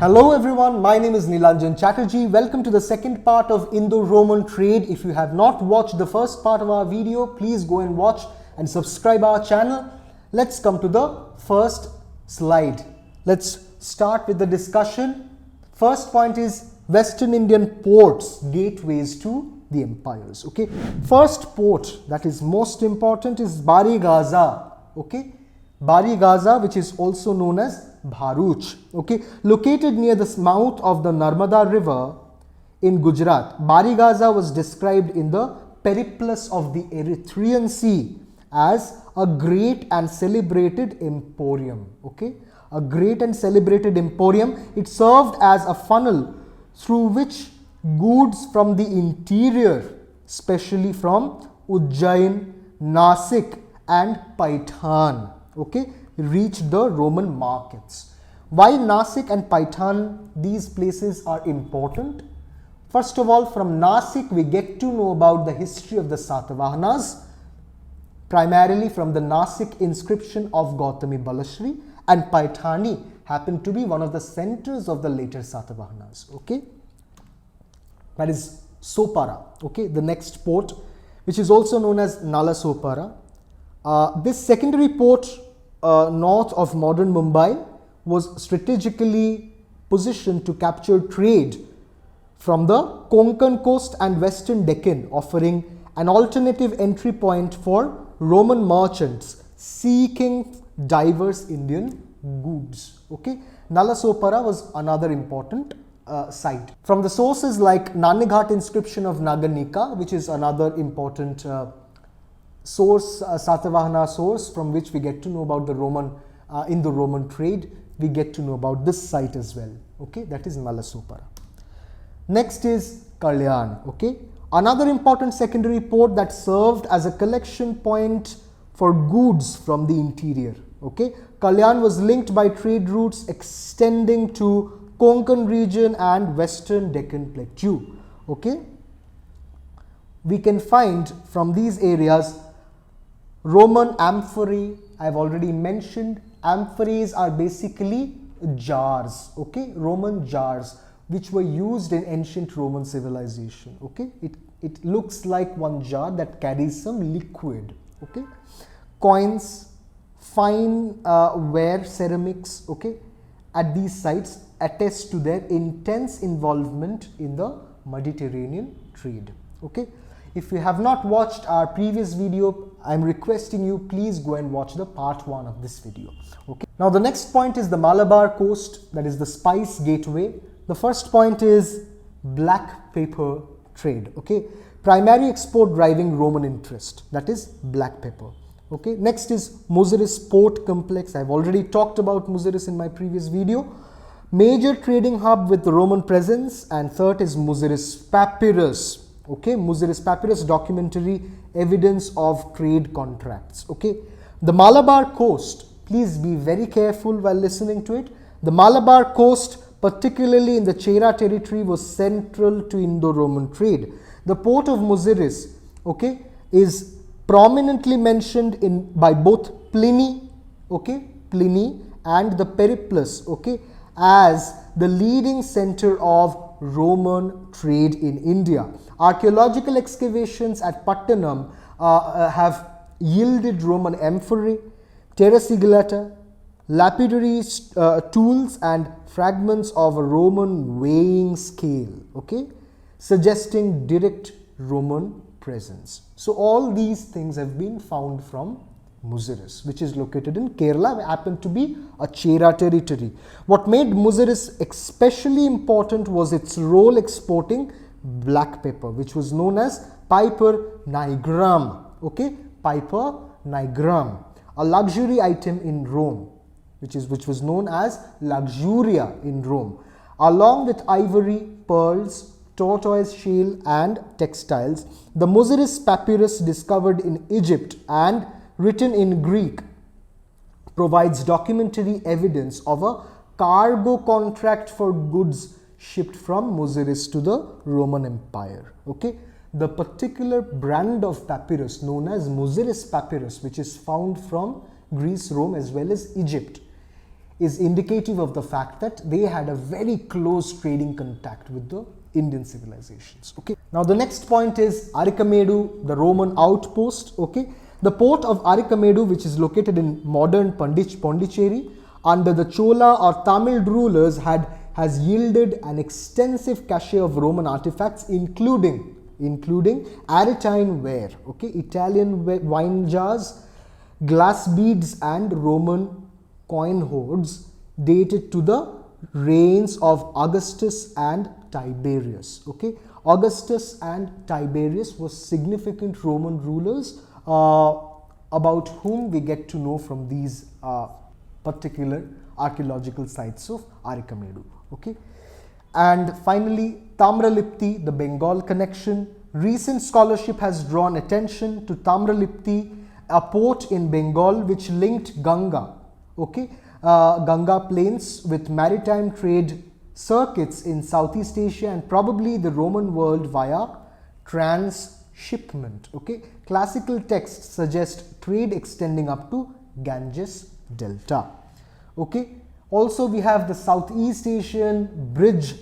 Hello everyone, my name is Nilanjan Chatterjee. Welcome to the second part of Indo-Roman trade. If you have not watched the first part of our video, please go and watch and subscribe our channel. Let's come to the first slide. Let's start with the discussion. First point is Western Indian ports, gateways to the empires. Okay, first port that is most important is Bari Gaza. Okay, Bari Gaza, which is also known as Bharuch, okay, located near the mouth of the Narmada river in Gujarat. Bari Gaza was described in the Periplus of the Erythraean Sea as a great and celebrated emporium. Okay, a great and celebrated emporium. It served as a funnel through which goods from the interior, especially from Ujjain, Nasik and Paitan, okay, reached the Roman markets. Why Nasik and Paitan, these places are important? First of all, from Nasik we get to know about the history of the Satavahanas, primarily from the Nasik inscription of Gautami Balashri, and Paitani happened to be one of the centers of the later Satavahanas. Okay, that is Sopara, okay, the next port, which is also known as Nala Sopara. This secondary port north of modern Mumbai was strategically positioned to capture trade from the Konkan coast and western Deccan, offering an alternative entry point for Roman merchants seeking diverse Indian goods. Okay, Nala Sopara was another important site. From the sources like Nanighat inscription of Naganika, which is another important source, Satavahana source, from which we get to know about the Roman, Indo-Roman trade, we get to know about this site as well. Okay, that is Nala Sopara. Next is Kalyan. Okay, another important secondary port that served as a collection point for goods from the interior. Okay, Kalyan was linked by trade routes extending to Konkan region and western Deccan plateau. Okay, we can find from these areas Roman amphorae. I have already mentioned amphoraes are basically jars, okay, Roman jars which were used in ancient Roman civilization. Okay, it looks like one jar that carries some liquid. Okay, coins, fine ware ceramics, okay, at these sites attest to their intense involvement in the Mediterranean trade. Okay, if you have not watched our previous video, I am requesting you, please go and watch the part 1 of this video. Okay, now the next point is the Malabar Coast, that is the spice gateway. The first point is black pepper trade. Okay, primary export driving Roman interest, that is black pepper. Okay, next is Muziris port complex. I have already talked about Muziris in my previous video. Major trading hub with Roman presence. And third is Muziris papyrus. Okay, Muziris papyrus, documentary evidence of trade contracts. Okay, the Malabar Coast, please be very careful while listening to it. The Malabar Coast, particularly in the Chera territory, was central to Indo-Roman trade. The port of Muziris, okay, is prominently mentioned by both Pliny, okay, Pliny and the Periplus, okay, as the leading center of Roman trade in India. Archaeological excavations at Pattanam have yielded Roman amphorae, terra sigillata, lapidary tools and fragments of a Roman weighing scale, okay, suggesting direct Roman presence. So all these things have been found from Muziris, which is located in Kerala, happened to be a Chera territory. What made Muziris especially important was its role exporting black pepper, which was known as Piper nigrum. Okay, Piper nigrum, a luxury item in Rome, which was known as luxuria in Rome, along with ivory, pearls, tortoise shell and textiles. The Muziris papyrus, discovered in Egypt and written in Greek, provides documentary evidence of a cargo contract for goods shipped from Muziris to the Roman Empire. Okay, the particular brand of papyrus known as Muziris papyrus, which is found from Greece, Rome as well as Egypt, is indicative of the fact that they had a very close trading contact with the Indian civilizations. Okay. Now the next point is Arakamedu, the Roman outpost. Okay. The port of Arakamedu, which is located in modern Pondicherry, under the Chola or Tamil rulers, has yielded an extensive cache of Roman artifacts, including Aretine ware, okay, Italian wine jars, glass beads, and Roman coin hoards dated to the reigns of Augustus and Tiberius. Okay, Augustus and Tiberius were significant Roman rulers about whom we get to know from these particular archaeological sites of Arakamedu. Okay, and finally Tamra Lipti, the Bengal connection. Recent scholarship has drawn attention to Tamra Lipti, a port in Bengal which linked Ganga, okay, Ganga plains with maritime trade circuits in Southeast Asia and probably the Roman world via transshipment. Okay, classical texts suggest trade extending up to Ganges Delta. Okay, also we have the Southeast Asian bridge.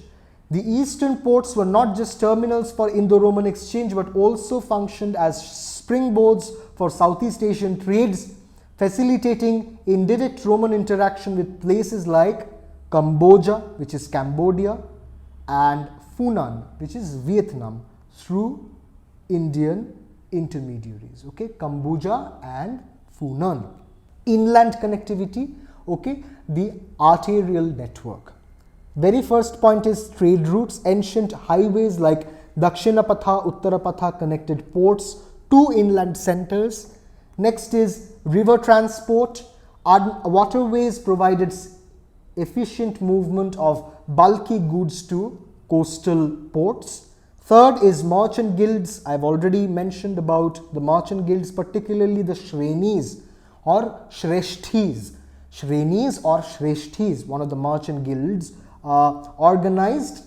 The eastern ports were not just terminals for Indo-Roman exchange but also functioned as springboards for Southeast Asian trades, facilitating indirect Roman interaction with places like Cambodia, which is Cambodia, and Funan, which is Vietnam, through Indian intermediaries. Okay, Cambodia and Funan. Inland connectivity, okay, the arterial network. Very first point is trade routes. Ancient highways like Dakshinapatha, Uttarapatha connected ports to inland centers. Next is river transport. Waterways provided efficient movement of bulky goods to coastal ports. Third is merchant guilds. I've already mentioned about the merchant guilds, particularly the Shrenis or Shreshthis. Shrenis or Shreshthis, one of the merchant guilds, organized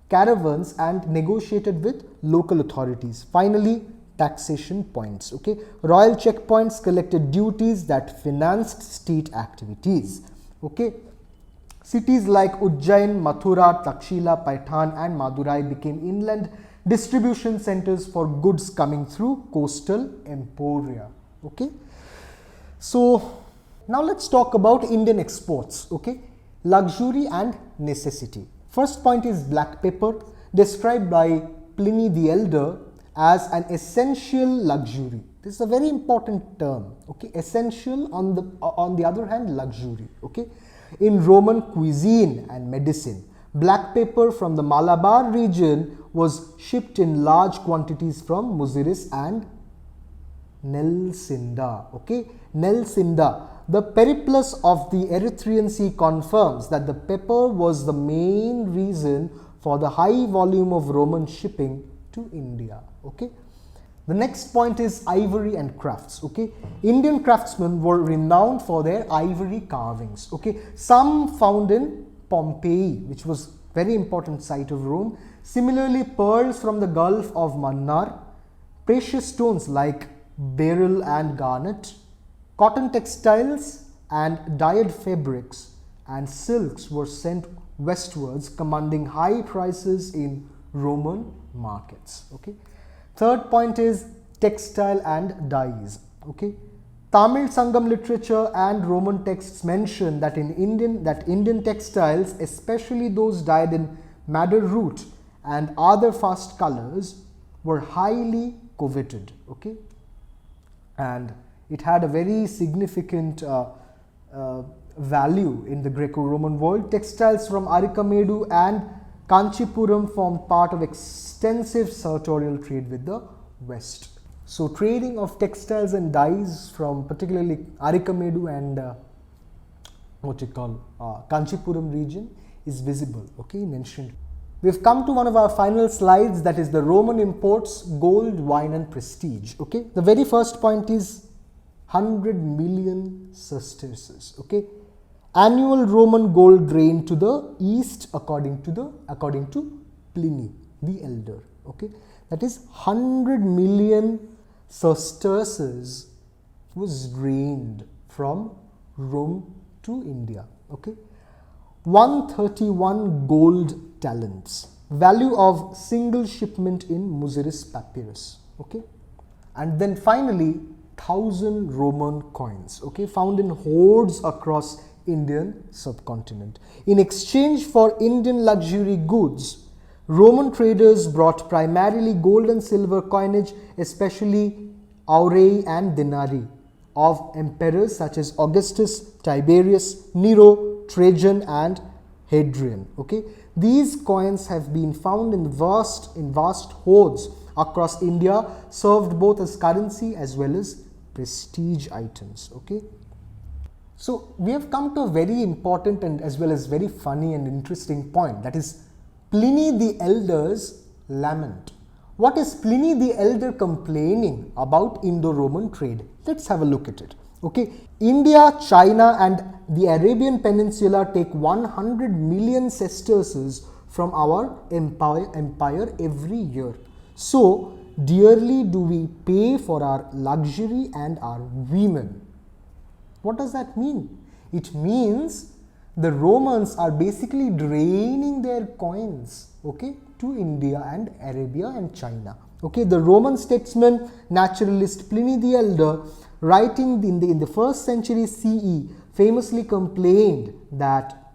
caravans and negotiated with local authorities. Finally, taxation points. Okay, royal checkpoints collected duties that financed state activities. Okay, cities like Ujjain, Mathura, Takshila, Paitan, and Madurai became inland distribution centers for goods coming through coastal emporia. Okay, so now let's talk about Indian exports. Okay, luxury and necessity. First point is black pepper, described by Pliny the Elder as an essential luxury. This is a very important term. Okay, essential, on the other hand, luxury. Okay, in Roman cuisine and medicine, black pepper from the Malabar region was shipped in large quantities from Muziris and Nelsinda. Okay, Nelsinda. The periplus of the Erythraean Sea confirms that the pepper was the main reason for the high volume of Roman shipping to India. Okay. The next point is ivory and crafts. Okay, Indian craftsmen were renowned for their ivory carvings. Okay, some found in Pompeii, which was very important site of Rome. Similarly, pearls from the Gulf of Mannar, precious stones like beryl and garnet, cotton textiles and dyed fabrics and silks were sent westwards, commanding high prices in Roman markets. Okay. Third point is textile and dyes. Okay. Tamil Sangam literature and Roman texts mention that Indian textiles, especially those dyed in madder root and other fast colors, were highly coveted. Okay. And it had a very significant value in the Greco-Roman world. Textiles from Arakamedu and Kanchipuram formed part of extensive sartorial trade with the West. So trading of textiles and dyes from particularly Arakamedu and Kanchipuram region is visible, okay, in ancient. We've come to one of our final slides, that is the Roman imports, gold, wine and prestige. Okay, the very first point is 100 million sesterces. Okay, annual Roman gold drained to the east according to Pliny the Elder. Okay, that is 100 million sesterces was drained from Rome to India. Okay, 131 gold talents, value of single shipment in Muziris papyrus. Okay, and then finally 1000 Roman coins, okay, found in hoards across Indian subcontinent. In exchange for Indian luxury goods, Roman traders brought primarily gold and silver coinage, especially aurei and denarii of emperors such as Augustus, Tiberius, Nero, Trajan and Hadrian. Okay, these coins have been found in vast hoards across India, served both as currency as well as prestige items. Okay, so we have come to a very important and as well as very funny and interesting point, that is Pliny the Elder's lament. What is Pliny the Elder complaining about Indo-Roman trade? Let's have a look at it. Okay, India, China and the Arabian Peninsula take 100 million sesterces from our empire every year. So dearly do we pay for our luxury and our women. What does that mean? It means the Romans are basically draining their coins, okay, to India and Arabia and China. Okay, the Roman statesman, naturalist Pliny the Elder, writing in the 1st century CE, famously complained that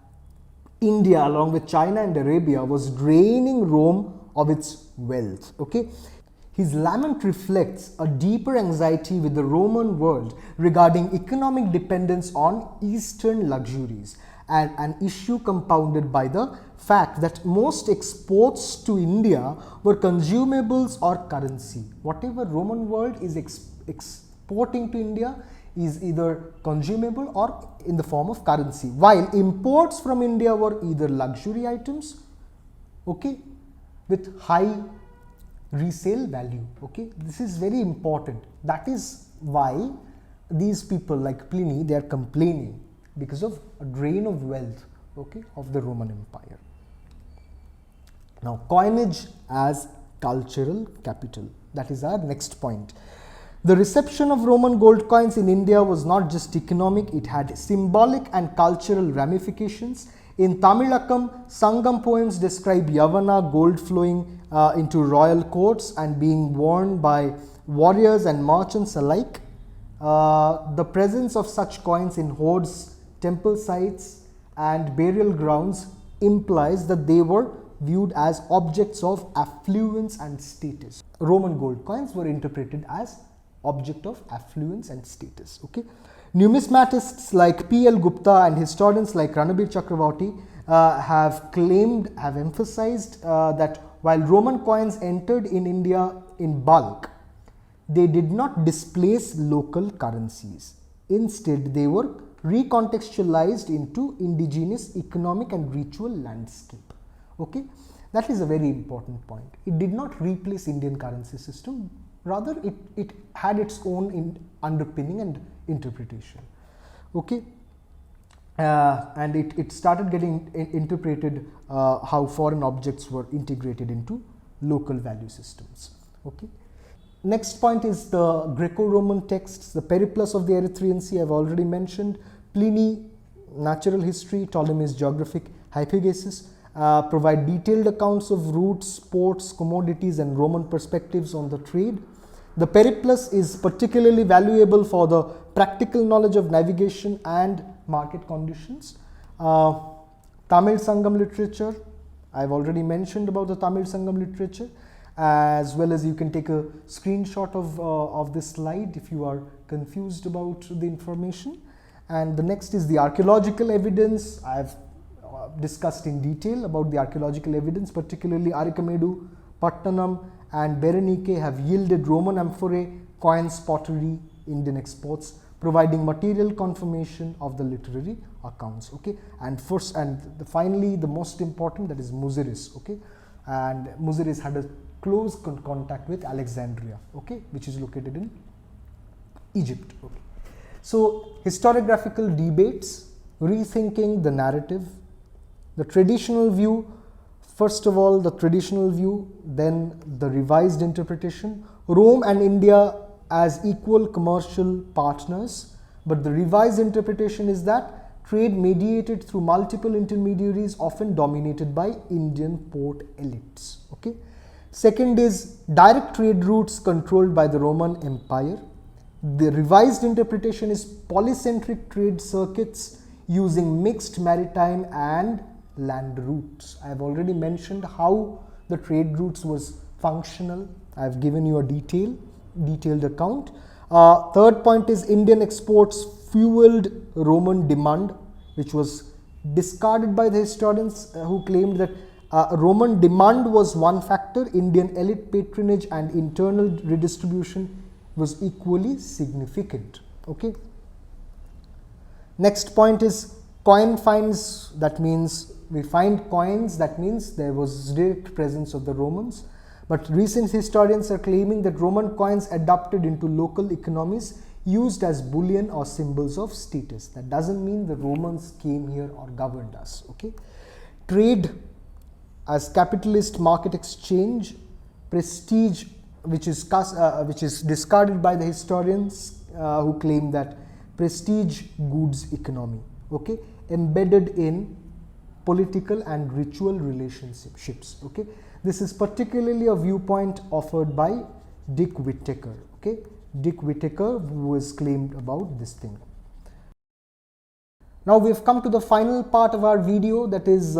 India along with China and Arabia was draining Rome of its wealth. Okay, his lament reflects a deeper anxiety with the Roman world regarding economic dependence on Eastern luxuries, and an issue compounded by the fact that most exports to India were consumables or currency. Whatever Roman world is exporting to India is either consumable or in the form of currency, while imports from India were either luxury items, okay, with high resale value. Okay, this is very important. That is why these people like Pliny, they are complaining because of a drain of wealth, okay, of the Roman Empire. Now, coinage as cultural capital, that is our next point. The reception of Roman gold coins in India was not just economic, it had symbolic and cultural ramifications. In Tamilakam, Sangam poems describe Yavana gold flowing into royal courts and being worn by warriors and merchants alike. The presence of such coins in hoards, temple sites and burial grounds implies that they were viewed as objects of affluence and status. Roman gold coins were interpreted as object of affluence and status. Okay, numismatists like P.L. Gupta and historians like Ranabir Chakravarti have emphasized that while Roman coins entered in India in bulk, they did not displace local currencies. Instead, they were recontextualized into indigenous economic and ritual landscape. Okay, that is a very important point. It did not replace Indian currency system, rather it had its own underpinning and interpretation. Okay, and it started getting interpreted how foreign objects were integrated into local value systems. Okay. Next point is the Greco-Roman texts, the Periplus of the Erythraean Sea I have already mentioned, Pliny, natural history, Ptolemy's geographic hypogesis, provide detailed accounts of routes, ports, commodities and Roman perspectives on the trade. The Periplus is particularly valuable for the practical knowledge of navigation and market conditions. Tamil Sangam literature, I have already mentioned about the Tamil Sangam literature, as well as you can take a screenshot of this slide if you are confused about the information. And the next is the archaeological evidence. I have discussed in detail about the archaeological evidence, particularly Arakamedu, Pattanam and Berenike have yielded Roman amphorae, coins, pottery, Indian exports, providing material confirmation of the literary accounts. Okay, and finally the most important, that is Muziris. Okay, and Muziris had a close contact with Alexandria, okay, which is located in Egypt. Okay. So historiographical debates, rethinking the narrative, the traditional view, first of all the traditional view, then the revised interpretation, Rome and India as equal commercial partners, but the revised interpretation is that trade mediated through multiple intermediaries, often dominated by Indian port elites. Okay. Second is direct trade routes controlled by the Roman Empire. The revised interpretation is polycentric trade circuits using mixed maritime and land routes. I have already mentioned how the trade routes was functional. I have given you a detailed account. Third point is Indian exports fueled Roman demand, which was discarded by the historians who claimed that Roman demand was one factor, Indian elite patronage and internal redistribution was equally significant. Okay. Next point is coin finds. That means we find coins, that means there was direct presence of the Romans. But recent historians are claiming that Roman coins adapted into local economies used as bullion or symbols of status. That doesn't mean the Romans came here or governed us. Okay. Trade as capitalist market exchange, prestige, which is discarded by the historians who claim that prestige goods economy. Okay, embedded in political and ritual relationships. Okay, this is particularly a viewpoint offered by Dick Whittaker. Okay, Dick Whittaker, who has claimed about this thing. Now we have come to the final part of our video, that is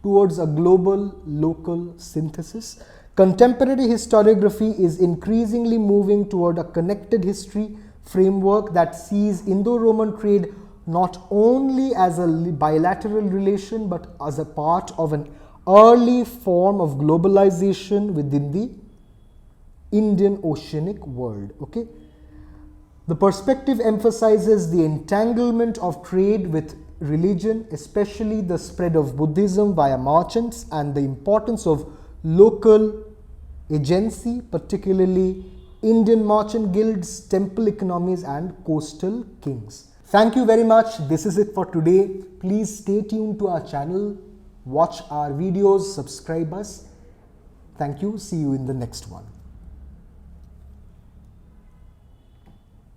towards a global local synthesis. Contemporary historiography is increasingly moving toward a connected history framework that sees Indo-Roman trade not only as a bilateral relation but as a part of an early form of globalization within the Indian oceanic world. Okay. The perspective emphasizes the entanglement of trade with religion, especially the spread of Buddhism via merchants, and the importance of local agency, particularly Indian merchant guilds, temple economies and coastal kings. Thank you very much. This is it for today. Please stay tuned to our channel, watch our videos, subscribe us. Thank you. See you in the next one.